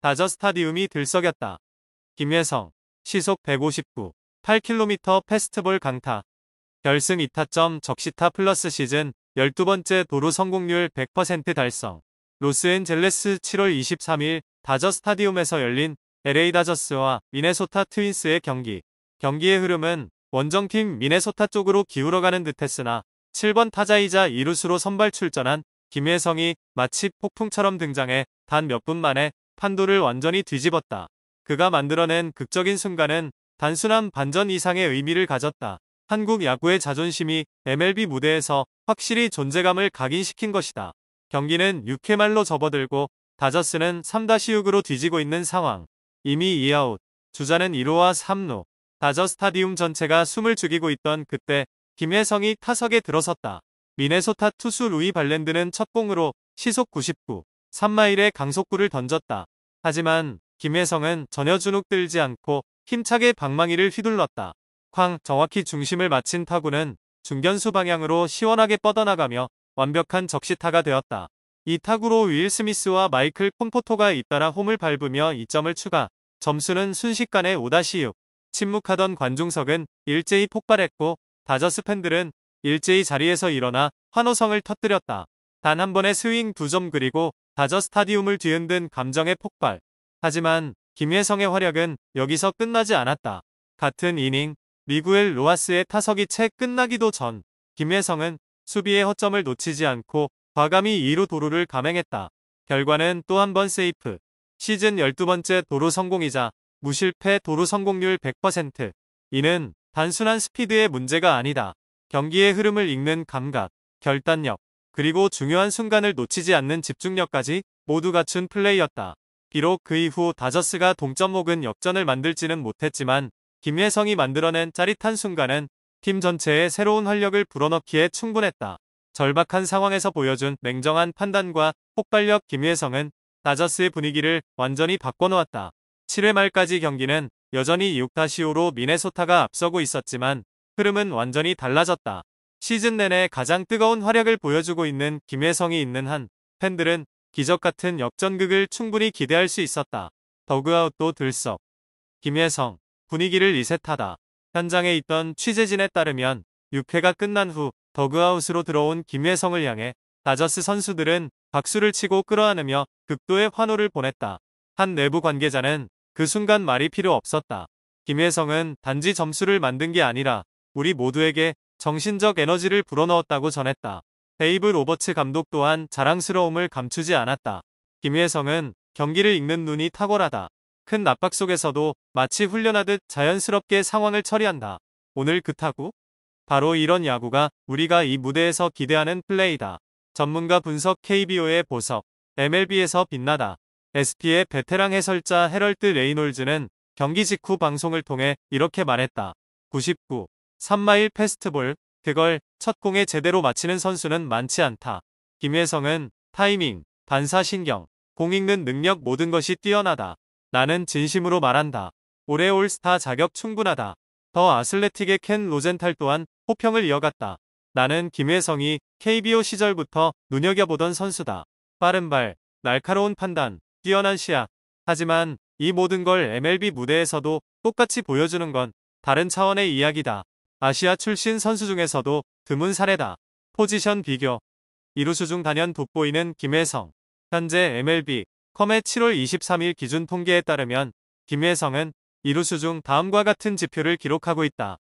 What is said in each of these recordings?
다저 스타디움이 들썩였다. 김혜성, 시속 159, 8km 패스트볼 강타. 결승 2타점 적시타 플러스 시즌 12번째 도루 성공률 100% 달성. 로스앤젤레스 7월 23일 다저 스타디움에서 열린 LA 다저스와 미네소타 트윈스의 경기. 경기의 흐름은 원정팀 미네소타 쪽으로 기울어가는 듯했으나 7번 타자이자 이루수로 선발 출전한 김혜성이 마치 폭풍처럼 등장해 단 몇 분 만에 판도를 완전히 뒤집었다. 그가 만들어낸 극적인 순간은 단순한 반전 이상의 의미를 가졌다. 한국 야구의 자존심이 MLB 무대에서 확실히 존재감을 각인시킨 것이다. 경기는 6회 말로 접어들고 다저스는 3-6으로 뒤지고 있는 상황. 이미 2아웃, 주자는 1루와 3루. 다저 스타디움 전체가 숨을 죽이고 있던 그때 김혜성이 타석에 들어섰다. 미네소타 투수 루이 발랜드는 첫 공으로 시속 99, 3마일의 강속구를 던졌다. 하지만 김혜성은 전혀 주눅들지 않고 힘차게 방망이를 휘둘렀다. 쾅, 정확히 중심을 맞힌 타구는 중견수 방향으로 시원하게 뻗어나가며 완벽한 적시타가 되었다. 이 타구로 윌 스미스와 마이클 콘포토가 잇따라 홈을 밟으며 2점을 추가. 점수는 순식간에 5-6. 침묵하던 관중석은 일제히 폭발했고 다저스 팬들은 일제히 자리에서 일어나 환호성을 터뜨렸다. 단 한 번의 스윙 2점 그리고 다저 스타디움을 뒤흔든 감정의 폭발. 하지만 김혜성의 활약은 여기서 끝나지 않았다. 같은 이닝 미구엘 로하스의 타석이 채 끝나기도 전 김혜성은 수비의 허점을 놓치지 않고 과감히 2루 도루를 감행했다. 결과는 또 한 번 세이프. 시즌 12번째 도루 성공이자 무실패 도루 성공률 100%. 이는 단순한 스피드의 문제가 아니다. 경기의 흐름을 읽는 감각, 결단력, 그리고 중요한 순간을 놓치지 않는 집중력까지 모두 갖춘 플레이였다. 비록 그 이후 다저스가 동점 혹은 역전을 만들지는 못했지만 김혜성이 만들어낸 짜릿한 순간은 팀 전체에 새로운 활력을 불어넣기에 충분했다. 절박한 상황에서 보여준 냉정한 판단과 폭발력. 김혜성은 다저스의 분위기를 완전히 바꿔놓았다. 7회 말까지 경기는 여전히 6-5로 미네소타가 앞서고 있었지만 흐름은 완전히 달라졌다. 시즌 내내 가장 뜨거운 활약을 보여주고 있는 김혜성이 있는 한 팬들은 기적같은 역전극을 충분히 기대할 수 있었다. 더그아웃도 들썩. 김혜성, 분위기를 리셋하다. 현장에 있던 취재진에 따르면 6회가 끝난 후 더그아웃으로 들어온 김혜성을 향해 다저스 선수들은 박수를 치고 끌어안으며 극도의 환호를 보냈다. 한 내부 관계자는 그 순간 말이 필요 없었다. 김혜성은 단지 점수를 만든 게 아니라 우리 모두에게 정신적 에너지를 불어넣었다고 전했다. 데이브 로버츠 감독 또한 자랑스러움을 감추지 않았다. 김혜성은 경기를 읽는 눈이 탁월하다. 큰 압박 속에서도 마치 훈련하듯 자연스럽게 상황을 처리한다. 오늘 그 타구? 바로 이런 야구가 우리가 이 무대에서 기대하는 플레이다. 전문가 분석. KBO의 보석. MLB에서 빛나다. SP의 베테랑 해설자 해럴드 레이놀즈는 경기 직후 방송을 통해 이렇게 말했다. 99, 3마일 패스트볼, 그걸 첫 공에 제대로 맞히는 선수는 많지 않다. 김혜성은 타이밍, 반사신경, 공 읽는 능력 모든 것이 뛰어나다. 나는 진심으로 말한다. 올해 올스타 자격 충분하다. 더 아슬레틱의 켄 로젠탈 또한 호평을 이어갔다. 나는 김혜성이 KBO 시절부터 눈여겨보던 선수다. 빠른 발, 날카로운 판단, 뛰어난 시야. 하지만 이 모든 걸 MLB 무대에서도 똑같이 보여주는 건 다른 차원의 이야기다. 아시아 출신 선수 중에서도 드문 사례다. 포지션 비교. 이루수 중 단연 돋보이는 김혜성. 현재 MLB.com의 7월 23일 기준 통계에 따르면 김혜성은 이루수 중 다음과 같은 지표를 기록하고 있다.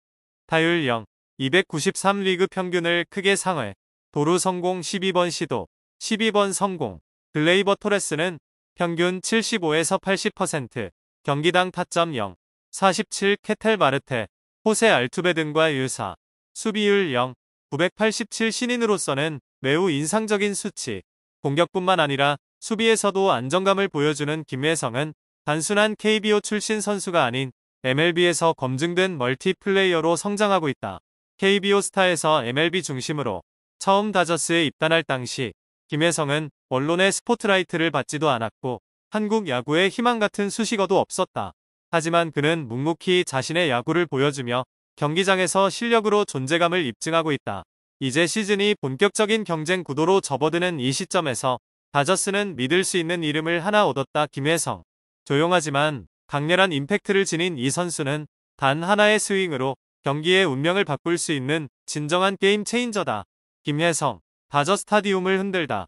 타율 0, 293 리그 평균을 크게 상회. 도루 성공 12번 시도, 12번 성공. 글레이버 토레스는 평균 75에서 80%, 경기당 타점 0, 47 케텔 마르테, 호세 알투베 등과 유사. 수비율 0, 987 신인으로서는 매우 인상적인 수치. 공격뿐만 아니라 수비에서도 안정감을 보여주는 김혜성은 단순한 KBO 출신 선수가 아닌 MLB에서 검증된 멀티플레이어로 성장하고 있다. KBO 스타에서 MLB 중심으로 처음 다저스에 입단할 당시 김혜성은 언론의 스포트라이트를 받지도 않았고 한국 야구의 희망 같은 수식어도 없었다. 하지만 그는 묵묵히 자신의 야구를 보여주며 경기장에서 실력으로 존재감을 입증하고 있다. 이제 시즌이 본격적인 경쟁 구도로 접어드는 이 시점에서 다저스는 믿을 수 있는 이름을 하나 얻었다. 김혜성. 조용하지만 강렬한 임팩트를 지닌 이 선수는 단 하나의 스윙으로 경기의 운명을 바꿀 수 있는 진정한 게임 체인저다. 김혜성, 다저 스타디움을 흔들다.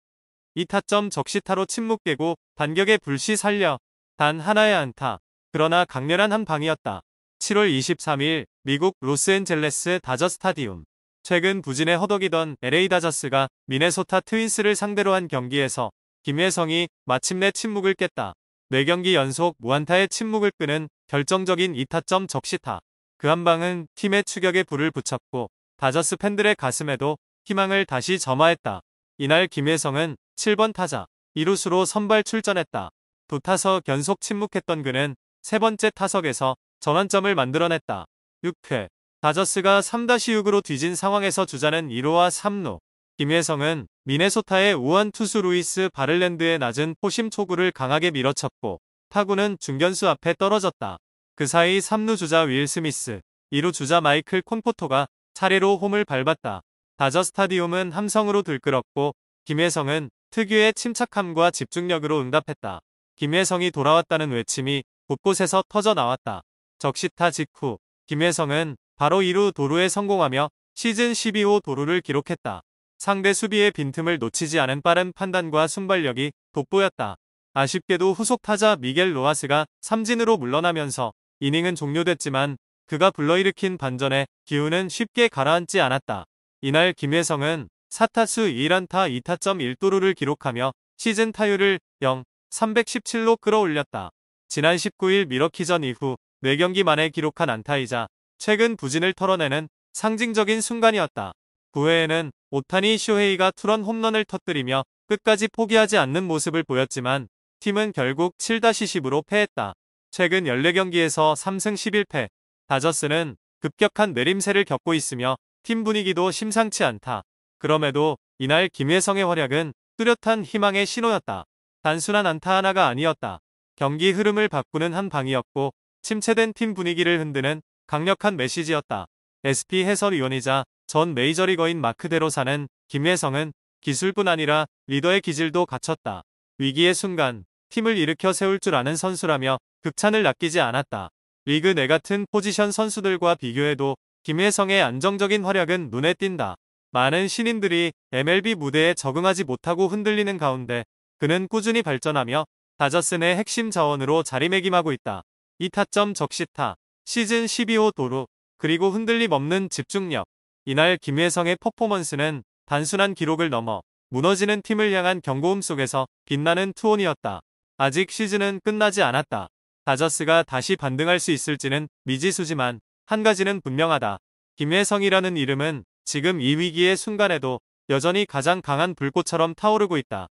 2타점 적시타로 침묵 깨고 반격의 불씨 살려. 단 하나의 안타. 그러나 강렬한 한 방이었다. 7월 23일 미국 로스앤젤레스 다저 스타디움. 최근 부진에 허덕이던 LA 다저스가 미네소타 트윈스를 상대로 한 경기에서 김혜성이 마침내 침묵을 깼다. 4경기 연속 무안타의 침묵을 끄는 결정적인 2타점 적시타. 그 한 방은 팀의 추격에 불을 붙였고 다저스 팬들의 가슴에도 희망을 다시 점화했다. 이날 김혜성은 7번 타자 2루수로 선발 출전했다. 2타석 연속 침묵했던 그는 세 번째 타석에서 전환점을 만들어냈다. 6회 다저스가 3-6으로 뒤진 상황에서 주자는 1루와 3루. 김혜성은 미네소타의 우완 투수 루이스 바를랜드의 낮은 포심 초구를 강하게 밀어쳤고 타구는 중견수 앞에 떨어졌다. 그 사이 3루 주자 윌 스미스, 2루 주자 마이클 콘포토가 차례로 홈을 밟았다. 다저 스타디움은 함성으로 들끓었고 김혜성은 특유의 침착함과 집중력으로 응답했다. 김혜성이 돌아왔다는 외침이 곳곳에서 터져 나왔다. 적시타 직후 김혜성은 바로 2루 도루에 성공하며 시즌 12호 도루를 기록했다. 상대 수비의 빈틈을 놓치지 않은 빠른 판단과 순발력이 돋보였다. 아쉽게도 후속 타자 미겔 로하스가 삼진으로 물러나면서 이닝은 종료됐지만 그가 불러일으킨 반전의 기운은 쉽게 가라앉지 않았다. 이날 김혜성은 4타수 1안타 2타점 1도루를 기록하며 시즌 타율을 0.317로 끌어올렸다. 지난 19일 미러키전 이후 4경기 만에 기록한 안타이자 최근 부진을 털어내는 상징적인 순간이었다. 9회에는 오타니 쇼헤이가 투런 홈런을 터뜨리며 끝까지 포기하지 않는 모습을 보였지만 팀은 결국 7-10으로 패했다. 최근 14경기에서 3승 11패, 다저스는 급격한 내림세를 겪고 있으며 팀 분위기도 심상치 않다. 그럼에도 이날 김혜성의 활약은 뚜렷한 희망의 신호였다. 단순한 안타 하나가 아니었다. 경기 흐름을 바꾸는 한 방이었고 침체된 팀 분위기를 흔드는 강력한 메시지였다. SP 해설위원이자 전 메이저리거인 마크 데로사는 김혜성은 기술뿐 아니라 리더의 기질도 갖췄다. 위기의 순간 팀을 일으켜 세울 줄 아는 선수라며 극찬을 남기지 않았다. 리그 내 같은 포지션 선수들과 비교해도 김혜성의 안정적인 활약은 눈에 띈다. 많은 신인들이 MLB 무대에 적응하지 못하고 흔들리는 가운데 그는 꾸준히 발전하며 다저스 내 핵심 자원으로 자리매김하고 있다. 2타점 적시타, 시즌 12호 도루, 그리고 흔들림 없는 집중력. 이날 김혜성의 퍼포먼스는 단순한 기록을 넘어 무너지는 팀을 향한 경고음 속에서 빛나는 투혼이었다. 아직 시즌은 끝나지 않았다. 다저스가 다시 반등할 수 있을지는 미지수지만 한 가지는 분명하다. 김혜성이라는 이름은 지금 이 위기의 순간에도 여전히 가장 강한 불꽃처럼 타오르고 있다.